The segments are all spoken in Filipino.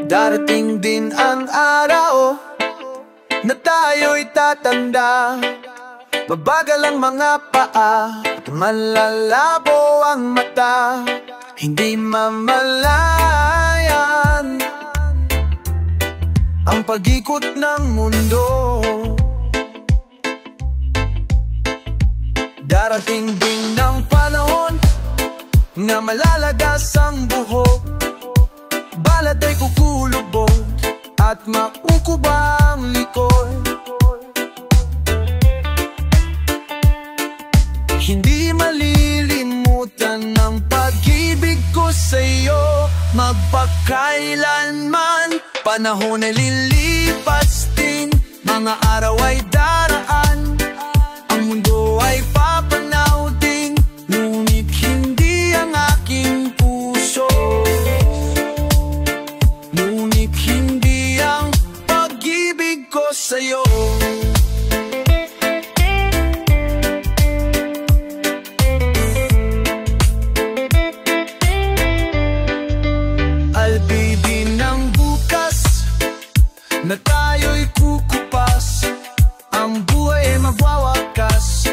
Darating din ang araw na tayo'y tatanda. Mabagal ang mga paa at malalabo ang mata. Hindi mamalayan ang pag-ikot ng mundo. Darating din ang panahon na malalagas ang buhok. Balat ay kukulubog at maukuba ang likod. Hindi malilimutan ang pag-ibig ko sa'yo magpakailanman. Panahon ay lilipas din, mga araw ay daraan. Ang mundo ay papanaw din, ngunit hindi ang aking puso. Ngunit hindi ang pag-ibig ko sa'yo. Albibin ng bukas na tayo'y kukupas. Ang buhay ay magwawakas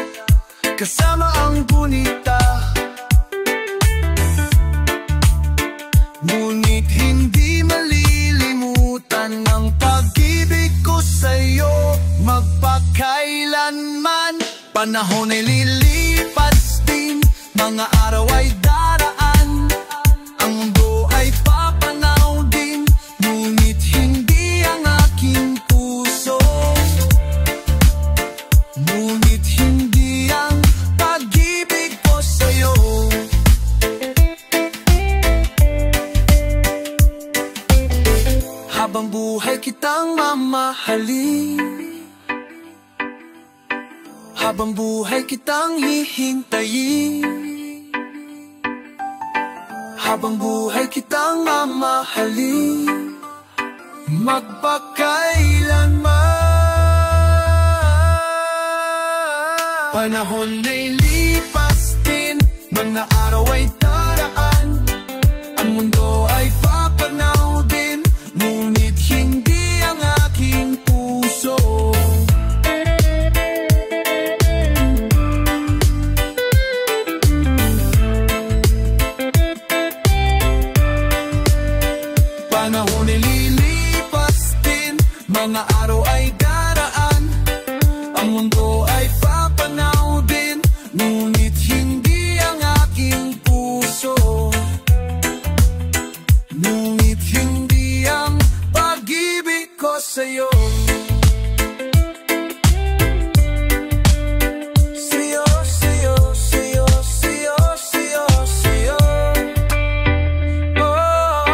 kasama ang gunita. Ngunit hindi malilimutan ang pag-ibig ko sa'yo magpakailanman. Panahon ay lilipas din, mga araw ay daraan. Ang mundo ay papanaw din, ngunit hindi ang aking puso. Ngunit hindi ang pag-ibig ko sa'yo. Habang buhay kitang mamahalin, habang buhay kitang hihintayin, habang buhay kitang mamahalin, magpakailanman. Panahon ay lipas din, mga araw ay daraan. Ang mundo ay papanaw din, ngunit hindi ang aking puso. Panahon ay lilipas din, mga araw ay daraan. Ang mundo ay papanaw din, ngunit hindi ang aking puso. Ngunit hindi ang pag-ibig ko sa'yo. Sa'yo, sa'yo, sa'yo, sa'yo, sa'yo, sa'yo. Oh.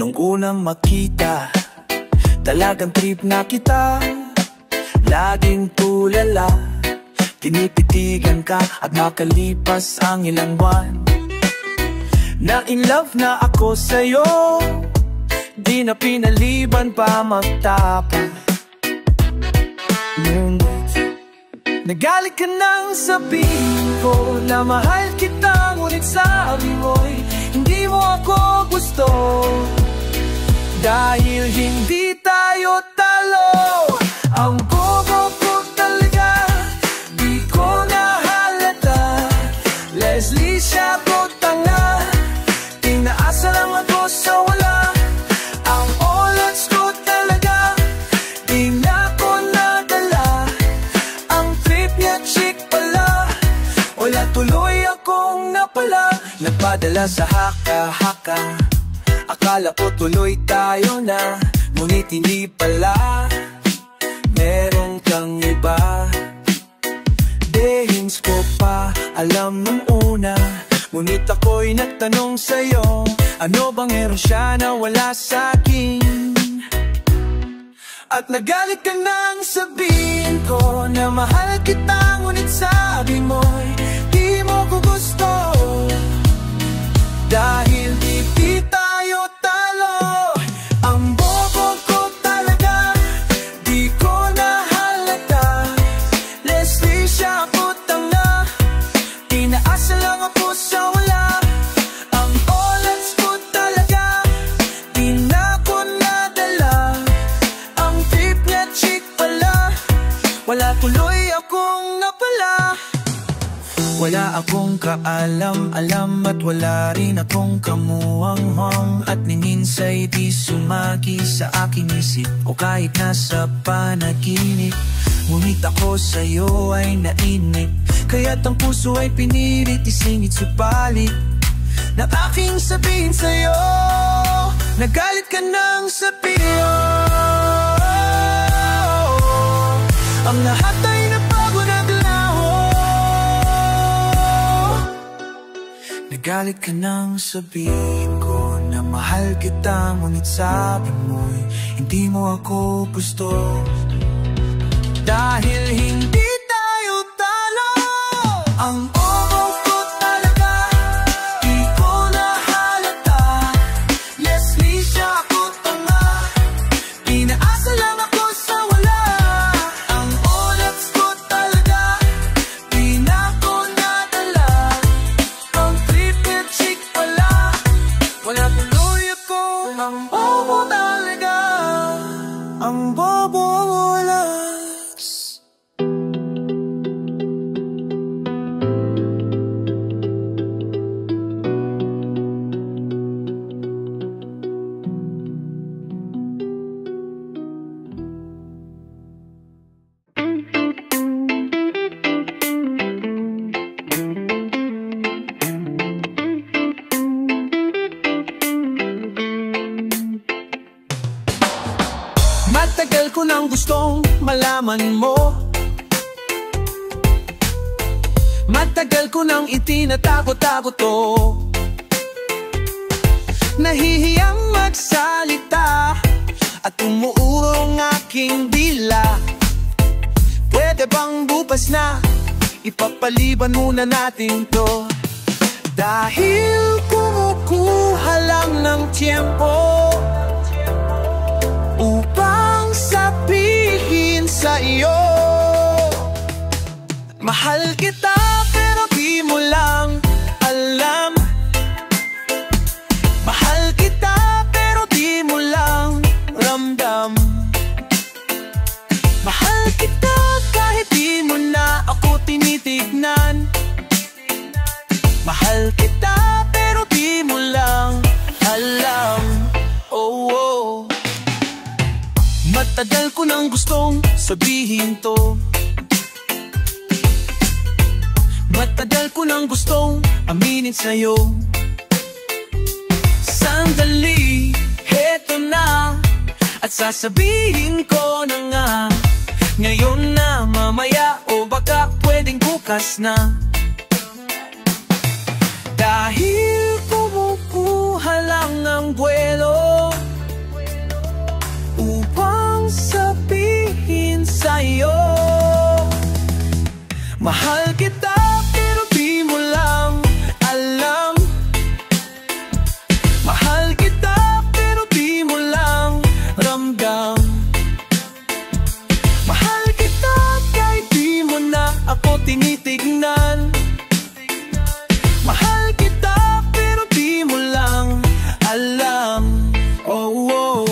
Nung unang makita, talagang trip na kita. Laging tulala, tinititigan ka at makalipas ang ilang buwan. Na in love na ako sa'yo, di na pinaliban pa magtapang. Nagalit ka nang sabihin ko na mahal kita, ngunit sabi mo'y hindi mo ako gusto. Dahil hindi tayo talo, ang bobo ko talaga, di ko nahalata. Leslie, siya ko tanga, tinaasa lang ako sa wala. Ang oras ko talaga, di na ko nadala. Ang trip niya chick pala, wala tuloy akong napala. Nagpadala sa haka-haka, akala ko tuloy tayo na, ngunit hindi pala. Meron kang iba, dehins ko pa alam nung una. Ngunit ako'y nagtanong sa'yo, ano bang meron siya na wala sa'kin? At nagalit ka nang sabihin ko na mahal kita, ngunit sabi mo'y di mo ko gusto. Dahil di tayo talo, ang bobo ko talaga, di ko nahalata. Leslie, siya ako tanga, inaasa lang ako sa wala. Ang oras ko talaga, di na ko nadala. Ang trip niya chick pala, wala tuloy akong napala. Wala akong kaalam-alam at wala rin akong kamuwang-hang. At nininsay di sumagi sa aking isip o kahit nasa panaginip. Ngunit ako sa'yo ay nainip, kaya't ang puso ay pinilit isingit supalit na aking sabihin sa'yo. Nagalit ka nang sabihin, ang lahat ay nabago na galaho. Nagalit ka nang sabihin ko na mahal kita, ngunit sabi mo'y hindi mo ako gusto. Dahil hindi tayo talo, ang bobo ko talaga, di ko nahalata. Leslie, siya ako tanga, pinaasa lang ako sa wala. Ang oras ko talaga, di na ko nadala. Ang triple chick pala, wala tuloy ako. Ang bobo talaga, ang bobo wala. Matagal ko nang gustong malaman mo, matagal ko nang itinatakot-takot to. Nahihiyang magsalita at umuurong aking dila. Pwede bang bukas na ipapaliban muna natin to? Dahil kumukuha lang ng tiyempo upang sabihin sa iyo, mahal kita pero di mo lang alam. Mahal kita pero di mo lang ramdam. Mahal kita kahit di mo na ako tinitignan. Mahal kita pero di mo lang alam. Oh, oh. Matagal ko nang gustong sabihin to, matagal ko nang gustong aminin sa'yo. Sandali, heto na, at sasabihin ko na nga. Ngayon na, mamaya, o baka pwedeng bukas na. Dahil kumukuha lang ng buwelo upang sabihin sa'yo, mahal kita pero di mo lang alam. Mahal kita pero di mo lang ramdam. Mahal kita kahit di mo na ako tinitignan. Mahal kita pero di mo lang alam. Oh, oh.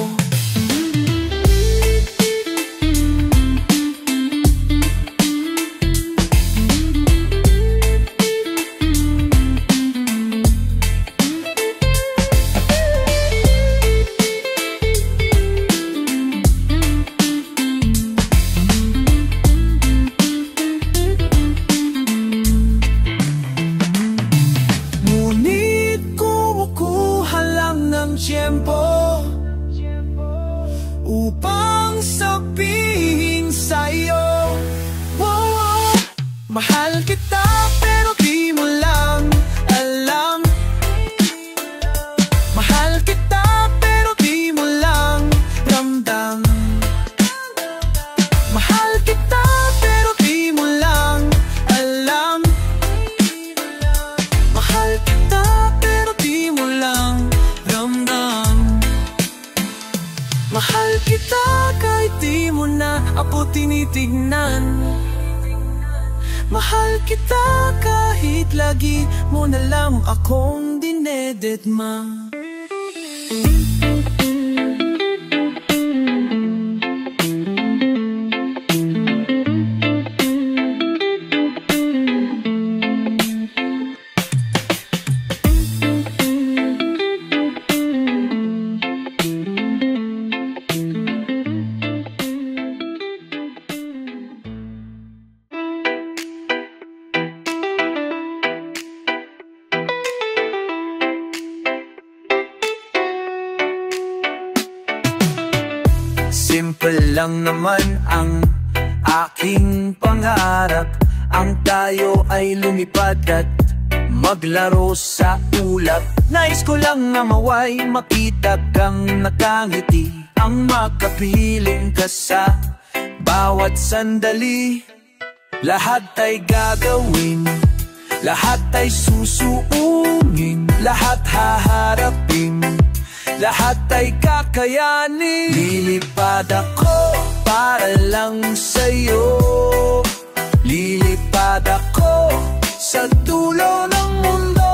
Upang sabihin sa'yo, oh, oh, mahal kita pero di Mahal kita kahit lagi mo na lang akong dinededma. Simple lang naman ang aking pangarap, ang tayo ay lumipad at maglaro sa ulap. Nais ko lang na maway makita kang nakangiti, ang makapiling ka sa bawat sandali. Lahat ay gagawin, lahat ay susuungin, lahat haharapin, lahat ay kakayanin. Lilipad ako para lang sa'yo, lilipad ako sa dulo ng mundo.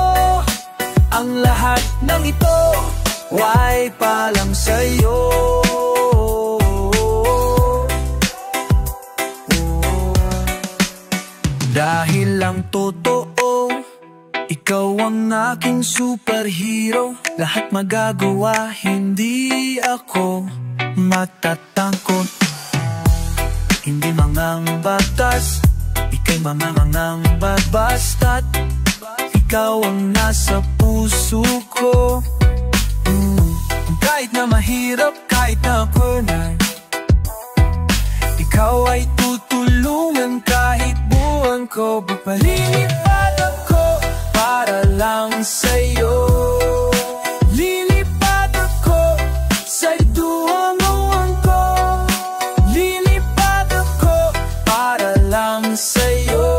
Ang lahat ng ito ay pa lang sa'yo. Dahil lang totoo, ikaw ang aking superhero. Lahat magagawa, hindi ako matatakot. Hindi mangang batas, ika'y mamangang basta't ikaw ang nasa puso ko. Kahit na mahirap, kahit na kunay, ikaw ay tutulungan kahit buwan ko. Palilipad ako para lang sa'yo, lilipad ako sa duwang ko, lilipad ako para lang sa'yo.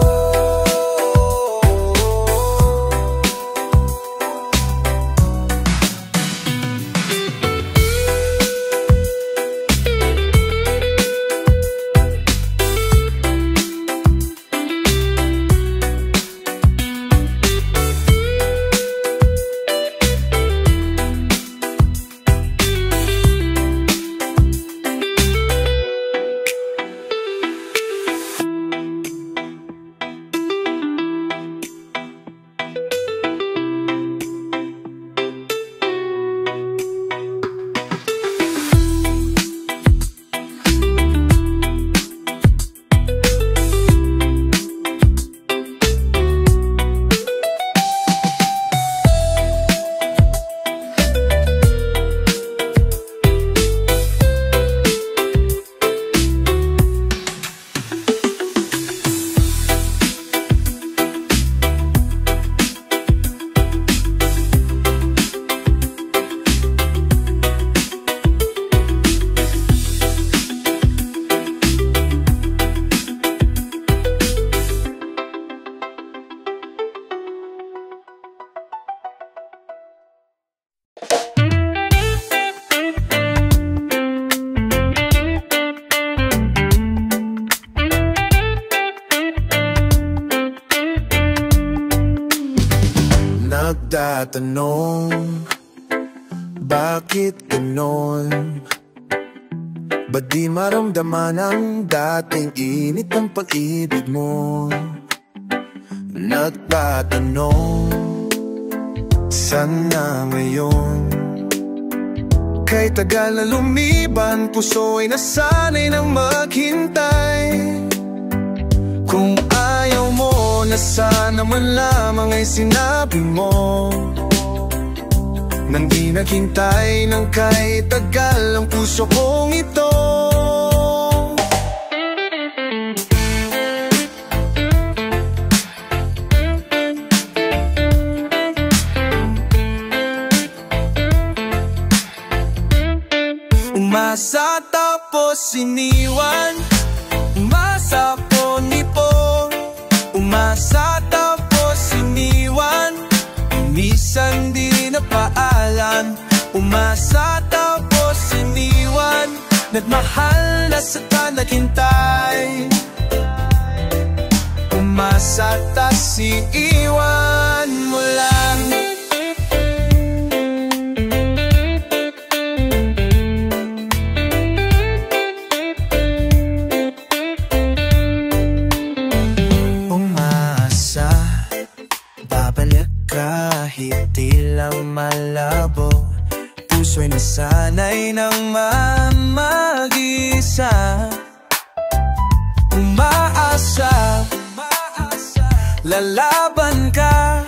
Nagtatanong, bakit ganon? Ba't di maramdaman ang dating init ng pag-ibig mo? Nagtatanong, sana ngayon? Kay tagal na lumiban, puso ay nasanay ng maghintay. Kung ayaw mo na sana man lamang ay sinabi mo, nang di naghintay ng kahit tagal ang puso kong ito. Umasa tapos iniwan, umasa po nipon, umasa tapos iniwan, minsan di napaalam. Umasa tapos iniwan, nagmahal na sa naghintay. umasa tas iiwan mo lang. Umasa, babalik kahit tila malabo. Puso'y nasanay ng mag-isa. Umaasa, lalaban ka,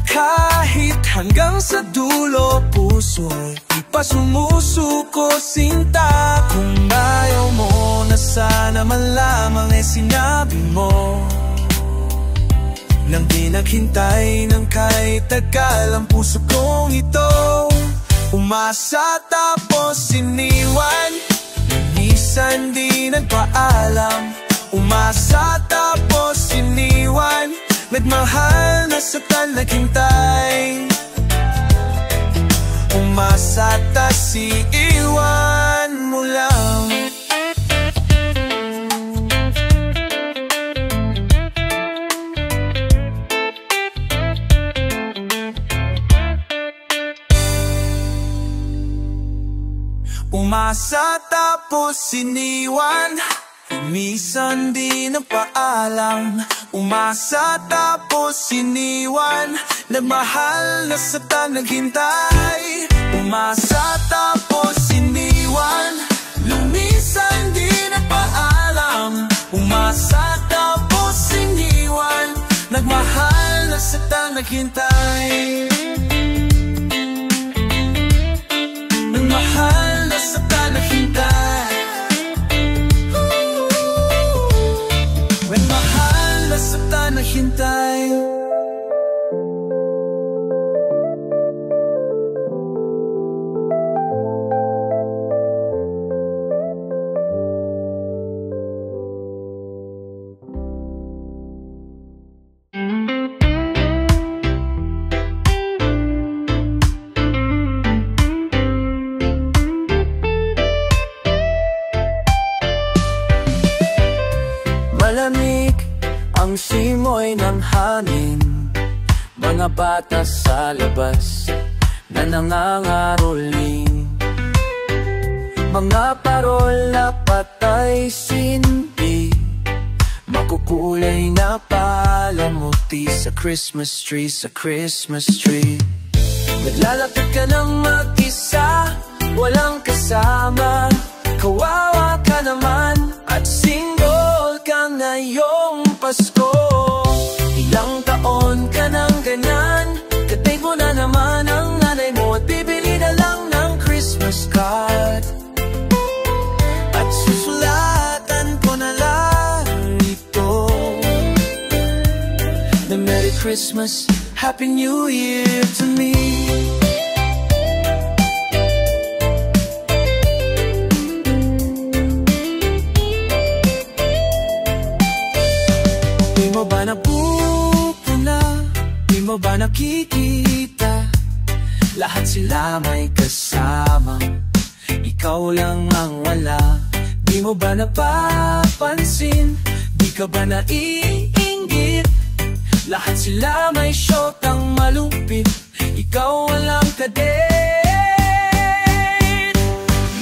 kahit hanggang sa dulo. Puso'y di pa sumusuko, sinta. Kung ayaw mo na sana man lamang sinabi mo, nang di naghintay ng kahit tagal ang puso kong ito. Umasa tapos iniwan, minsan di nagpaalam. Umasa tapos iniwan, nagmahal na saktan naghintay. Umasa tas iiwan mo lang. Umasa tapos iniwan, minsan di nagpaalam. Umasa tapos iniwan, nagmahal na saktan naghintay. Umasa tapos iniwan, lumisan di nagpaalam. Umasa tapos iniwan, nagmahal na saktan naghintay. Nagmahal na saktan naghintay. Nagmahal na saktan naghintay. Malamig ang simoy ng hangin, mga bata sa labas na nangangaroling. Mga parol na patay sindi, makukulay na palamuti sa Christmas tree, sa Christmas tree. Naglalakad ka ng mag-isa, walang kasama. Kawawa ka naman at single ka ngayong Pasko. Ilang taon ka nang ganyan, katay mo na naman ang nanay mo at bibili na lang ng Christmas card. At susulatan ko na lang ito na Merry Christmas, Happy New Year to me. Di mo ba napupuna? Di mo ba nakikita? Lahat sila may kasama, ikaw lang ang wala. Di mo ba napapansin? Di ka ba naiinggit? Lahat sila may shotang malupit, ikaw walang kadate.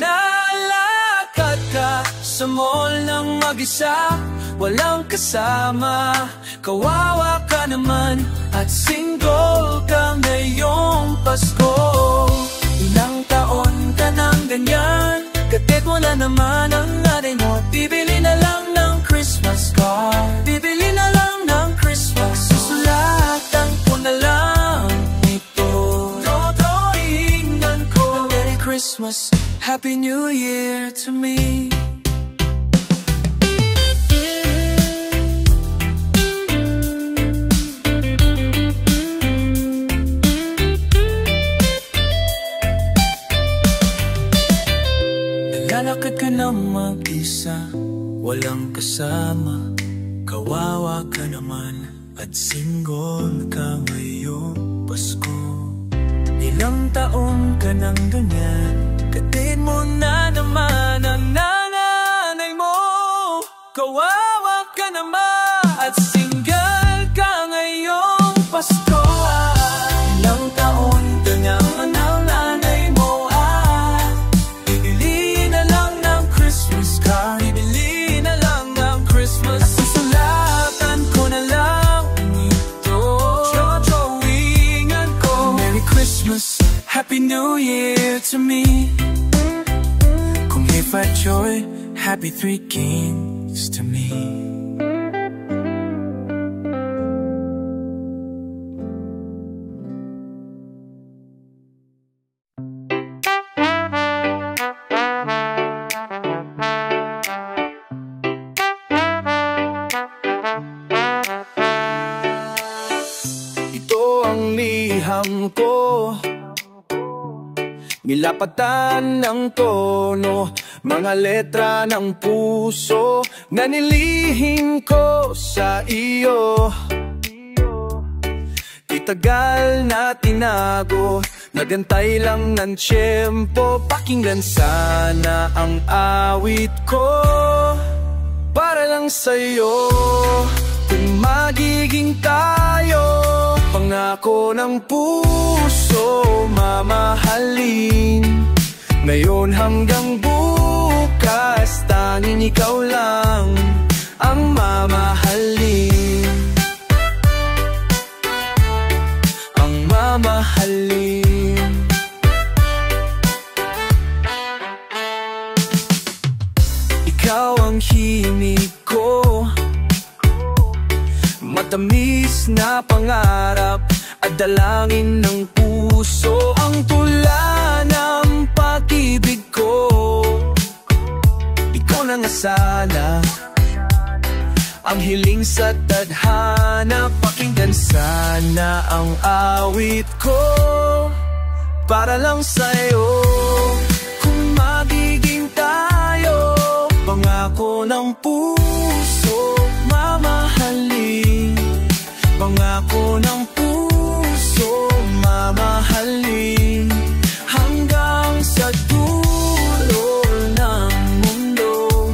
Nalakad ka sa mall ng mag-isa, walang kasama. Kawawa ka naman at single ka ngayong Pasko. Ilang taon ka nang ganyan, katid mo na naman ang nanay mo. Bibili na lang ng Christmas card, bibili na lang ng Christmas. Susulatan ko na lang ito, totoingnan ko. Merry Christmas, Happy New Year to me. Naglalakad ka ng mag-isa, walang kasama. Kawawa ka naman at single ka ngayong Pasko. Ilang taon ka nang ganyan, katid mo na naman ang nanay mo. Kawawa ka naman at single ka ngayong Pasko. Ilang taon ka nang ang nanay mo bibili na lang ng Christmas card, bibili na lang ng Christmas. Susulatan ko na lang ito, drawingan ko, Merry Christmas, Happy New Year to me. Kung if at joy, Happy Three Kings to me. Ko nilapatan ng tono, mga letra ng puso na nilihim ko sa iyo. Itagal na tinago, nagantay lang ng tiyempo. Pakinggan sana ang awit ko para lang sa'yo. Kung magiging tayo, pangako ng puso mamahalin. Ngayon hanggang bukas, tanging ikaw lang ang mamahalin. Ang mamahalin. Ikaw ang himig ko, matamis na pangarap at dalangin ng puso. Ang tula ng pag-ibig ko, di ko nangasala. Ang hiling sa tadhana, pakinggan sana ang awit ko para lang sa'yo. Kung magiging tayo, pangako ng puso mamahalin. Pangako ng puso mamahalin. Hanggang sa dulo ng mundo,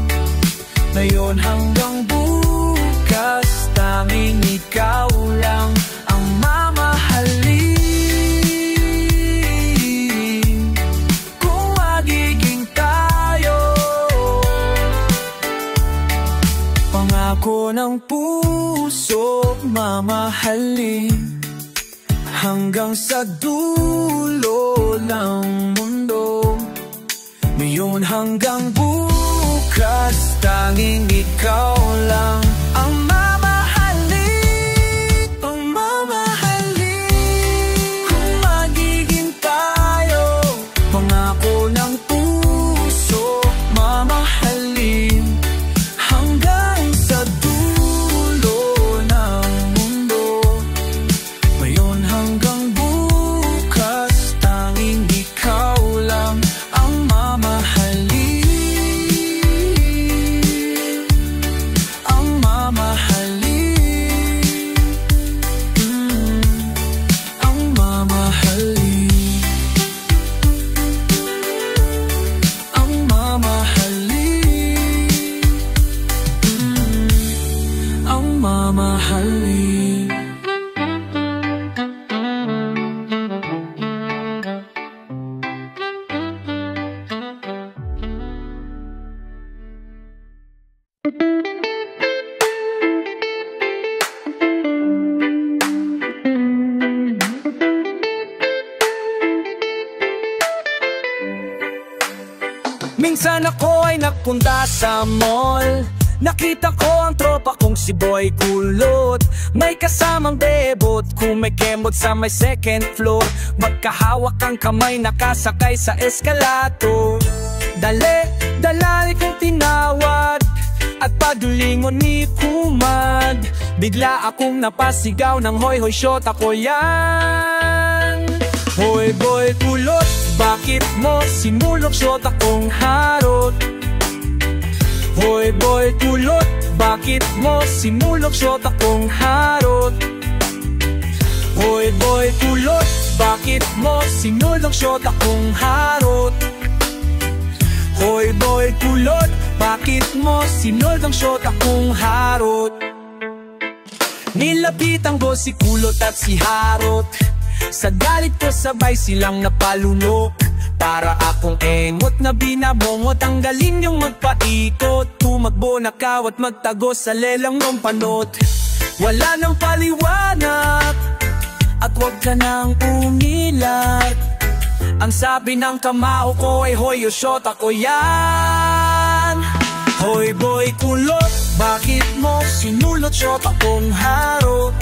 ngayon hanggang bukas, tanging ikaw lang ang mamahalin. Kung magiging tayo, pangako ng puso mamahalin. Hanggang sa dulo ng mundo, ngayon hanggang bukas, tanging ikaw lang ang mamahalin. Ang mamahalin. Kung magiging tayo, pangako ng puso mamahalin. Hanggang sa dulo ng mundo, ngayon hanggang bukas, tanging ikaw lang ang mamahalin. Ang mamahalin. Ang mamahalin. Ang mamahalin. Ang mamahalin. Minsan ako ay nagpunta sa mall, nakita ko ang tropa kong si Boy Kulot. May kasamang bebot, kung may kembot sa may second floor. Magkahawak ang kamay, nakasakay sa eskalator. Dali kong tinawad at padulingon ni Kumad. Bigla akong napasigaw ng hoy hoy shot, ako yan. Hoy Boy Kulot, bakit mo sinulok shot akong harot? Hoy Boy Kulot, bakit mo sinulok shot akong harot? Hoy Boy Kulot, bakit mo sinulok shot akong harot? Hoy Boy Kulot, bakit mo sinulok shot akong harot? Nilapit ang boss si Kulot at si Harot. Sa galit ko sabay silang napalunok. Para akong engot na binabongot. Ang galing yung magpaikot. Tumakbo na kawat magtago sa lelang ng panot. Wala nang paliwanag at wag ka nang umilat. Ang sabi ng kamao ko ay hoy o shot ako yan. Hoy boy Kulot, bakit mo sinulot shot akong Harot?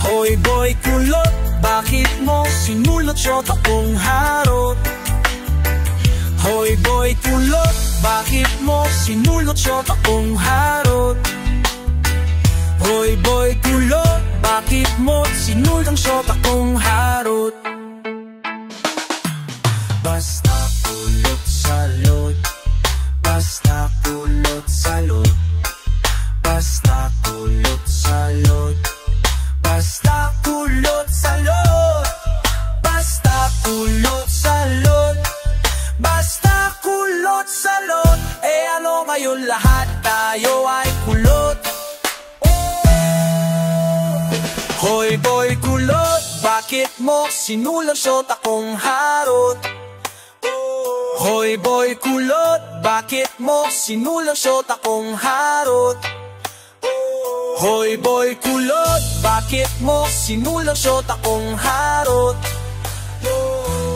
Hoy boy Kulot, bakit mo sinulot shot akong Harot? Hoy boy Kulot, bakit mo sinulot shot akong Harot? Hoy boy Kulot, bakit mo sinulot shot akong Harot? Basta kulot salot, basta kulot salot, basta kulot salot, basta kulot salot, basta kulot salot, basta kulot salot. Eh ano ngayon lahat tayo ay kulot. Hoy boy Kulot, bakit mo sinulusot akong Harot? Hoy boy Kulot, bakit mo sinulusot akong Harot? Hoy boy Kulot, bakit mo sinulusot akong Harot?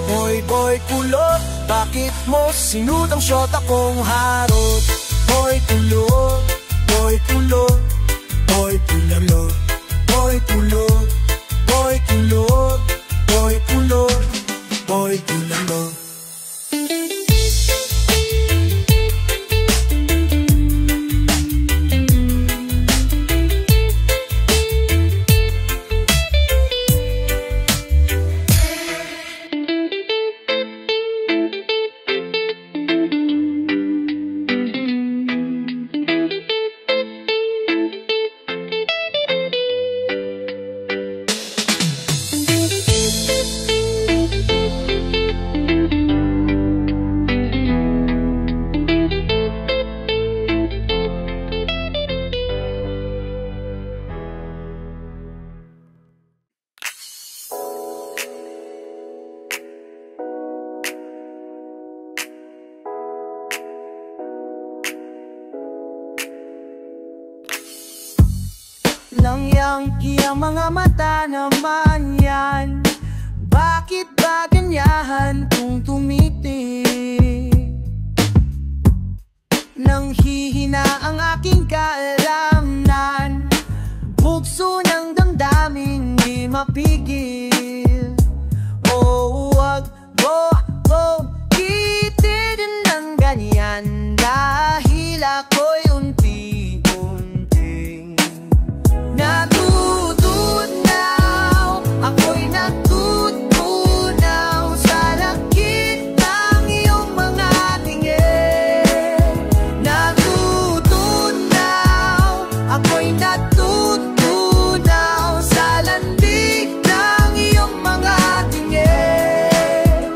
Hoy boy Kulot, bakit mo sinutang shot akong Harot? Hoy Kulot, boy Kulot, boy Kulot, boy Kulot, boy Kulot, boy Kulot, boy Kulot. Langyang kiyang mga mata naman yan. Bakit ba ganyahan kung tumitig? Nang hihina ang aking kaalamnan, bugso ng damdaming di mapigil. Oh, wag mo kitidin ng ganyan, dahil ako'y unti-unting natutunaw. Ako'y natutunaw sa lakit ng iyong mga tingin. Natutunaw, ako'y natutunaw sa landig ng iyong mga tingin.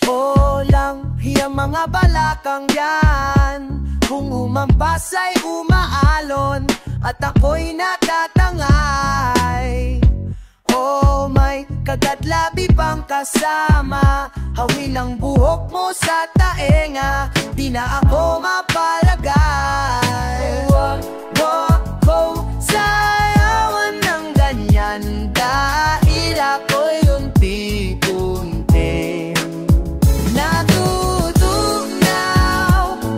O lang hiyang mga balakang yan, kung umampas ay umaalon at ako'y natatangay. Oh, may kagatlabi pang kasama, hawil ang buhok mo sa taenga, di na ako mapalagay. Huwag mo sayawan ng ganyan, dahil ako'y unti-unti natutunaw.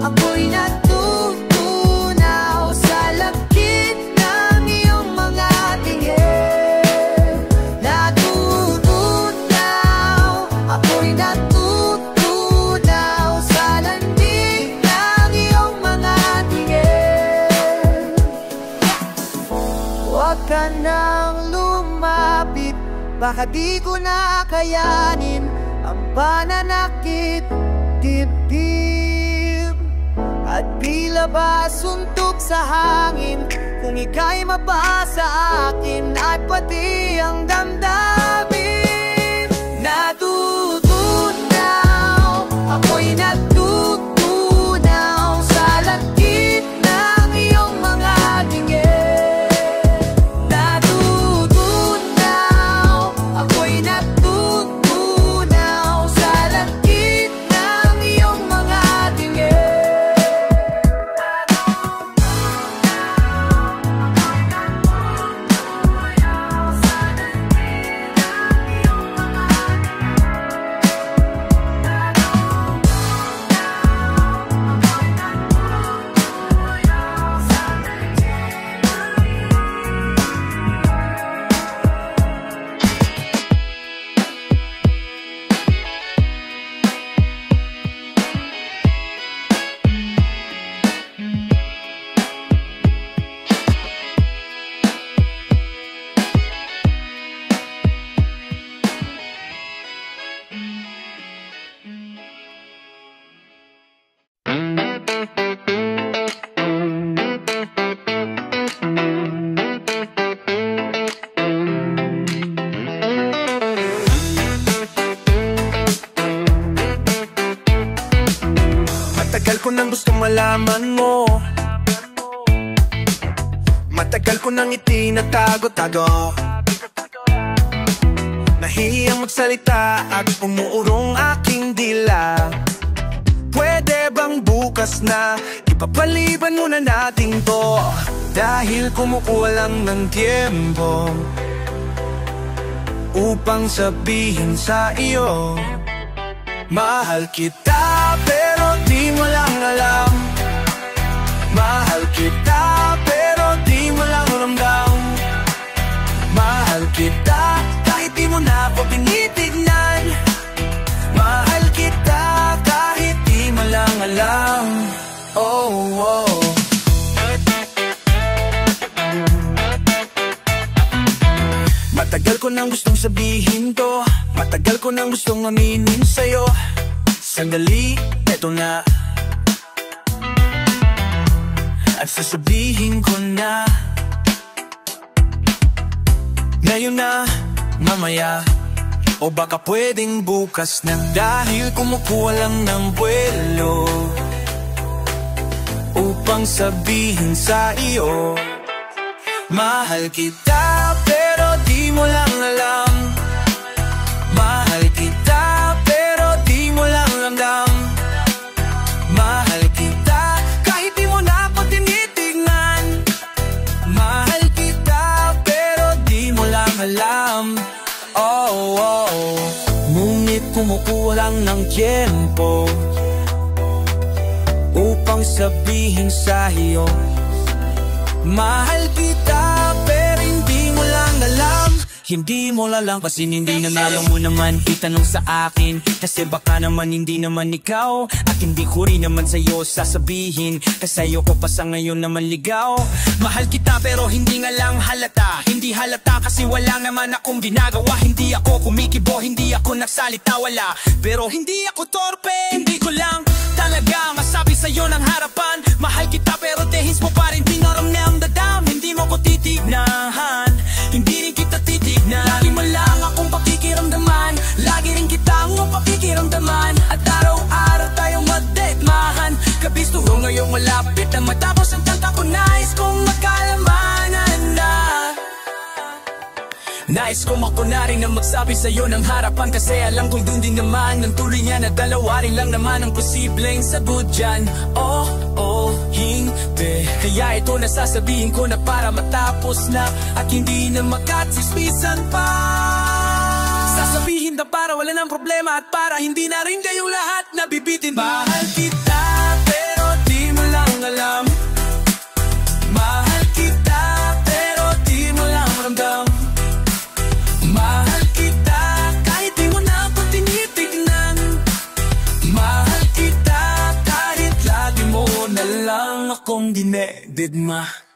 Ako'y natutunaw sa lakit ng iyong mga tingin. Natutunaw, ako'y natutunaw sa landig ng iyong mga tingin. Huwag ka nang lumapit, baka di ko na kayanin ang pananakit dibdib. At tila ba suntok sa hangin, kung ika'y mabasa akin ay pati ang damdamin. Natutunaw, ako'y natutunaw sa lakit ng iyong mga tingin. Matagal ko nang itinatago-tago, nahihiyang magsalita at umuurong aking dila. Pwede bang bukas na ipapaliban muna natin to? Dahil kumukuha lang ng tiempo upang sabihin sa iyo, mahal kita pero di mo lang alam. Mahal kita pero di mo lang ramdam. Mahal kita kahit di mo na ako tinitignan. Mahal kita kahit di mo lang alam. Oh, oh. Matagal ko nang gustong sabihin to, matagal ko nang gustong aminin sa'yo. Sandali, eto na, at sasabihin ko na. Ngayon na, mamaya, o baka pwedeng bukas na. Dahil kumukuha lang ng buwelo upang sabihin sa iyo, mahal kita pero di mo lang alam. Mahal kita pero di mo lang ramdam. Mahal kita kahit di mo na ako tinitignan. Mahal kita pero di mo lang alam. Oh, oh. Ngunit kumukuha lang ng tiempo upang sabihin sa iyo, mahal kita pero hindi mo lang alam. Hindi mo lalang kasi hindi na alam mo naman itanong sa akin. Kasi baka naman hindi naman ikaw, at hindi ko rin naman sa'yo sasabihin, kasi ayoko pa sa ngayon naman ligaw. Mahal kita pero hindi nga lang halata. Hindi halata kasi wala naman akong ginagawa. Hindi ako kumikibo, hindi ako nagsalita, wala. Pero hindi ako torpe, hindi ko lang talaga masabi sa'yo ng harapan. Mahal kita pero tehis mo pa rin di naramdam dadam. Hindi mo ko titignan, hindi rin kita titignan. Lagi mo lang akong pakikiramdaman, lagi rin kitang pakikiramdaman. At araw-araw tayong magdedmahan, kabisto ko ngayong malapit na matapos ang kanta ko. Nais kong magkalamanan na, nais kong ako na rin na magsabi sa'yo ng harapan. Kasi alam kong dun din naman ang tuloy niya na dalawa rin lang naman ang posibleng sagot dyan. Oh, oh, hindi. Kaya ito na sasabihin ko na para matapos na, at hindi na makatsismisan pa. Sasabihin na para wala ng problema, at para hindi na rin kayong lahat nabibitin. Mahal kita pero di mo lang alam. Mahal kita pero di mo lang ramdam. Mahal kita kahit di mo na ako tinitignan. Mahal kita kahit lagi mo na lang akong dinedidma.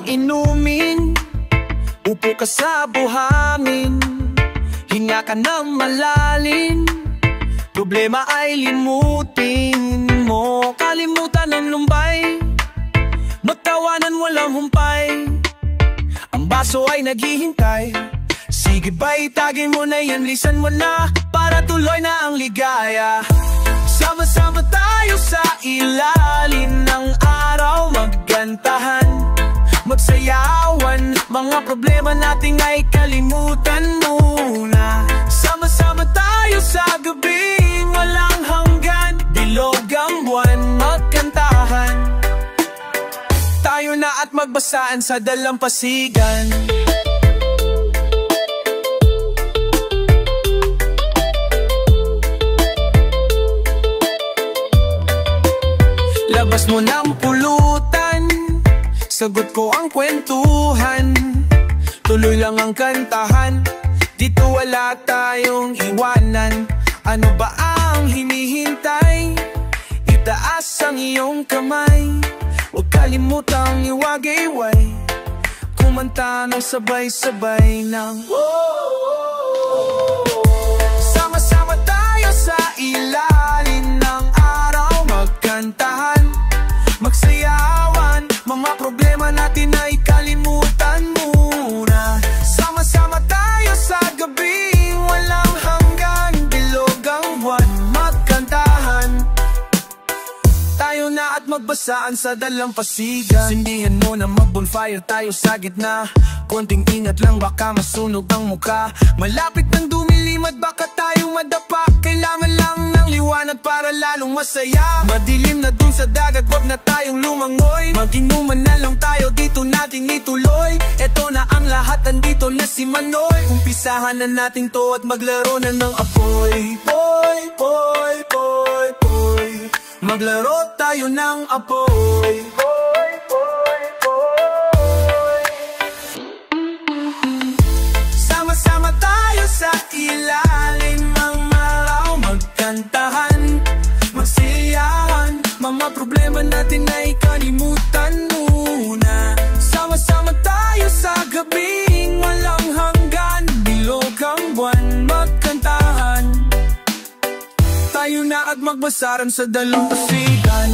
Inumin, upo ka sa buhangin, hinga ka ng malalim. Problema ay limutin mo, kalimutan ang lumbay, magtawanan walang humpay. Ang baso ay naghihintay, sige ba itagin mo na yan, lisan mo na para tuloy na ang ligaya. Sama-sama tayo sa ilalim ng araw, maggantahan, magsayawan, mga problema natin ay kalimutan muna. Sama-sama tayo sa gabing walang hanggan, bilog ang buwan, magkantahan tayo na at magbasaan sa dalampasigan. Labas mo ng pulutan, sagot ko ang kwentuhan, tuloy lang ang kantahan, dito wala tayong iwanan. Ano ba ang hinihintay? Itaas ang iyong kamay, huwag kalimutang iwagayway, kumanta ng sabay-sabay ng sama-sama tayo sa ilalim ng at magbasaan sa dalampasigan. Sindihan mo na mag-bonfire tayo sa gitna. Konting ingat lang baka masunog ang muka. Malapit ng dumilim at baka tayong madapa. Kailangan lang ng liwanag para lalong masaya. Madilim na dun sa dagat, wag na tayong lumangoy. Mag-inuman na lang tayo, dito natin ituloy. Eto na ang lahat, andito na si Manoy. Umpisahan na natin to at maglaro na ng apoy. Poy, poy, poy, poy. Maglaro tayo ng apoy. Poy, poy, poy. Sama-sama tayo sa ilalim ng araw. Magkantahan, magsiyahan. Mga problema natin ay kalimutan muna. Sama-sama tayo sa gabing walang hanggan. Bilog ang buwan, magkantahan. Tayo na at magbasaran sa dalampasigan.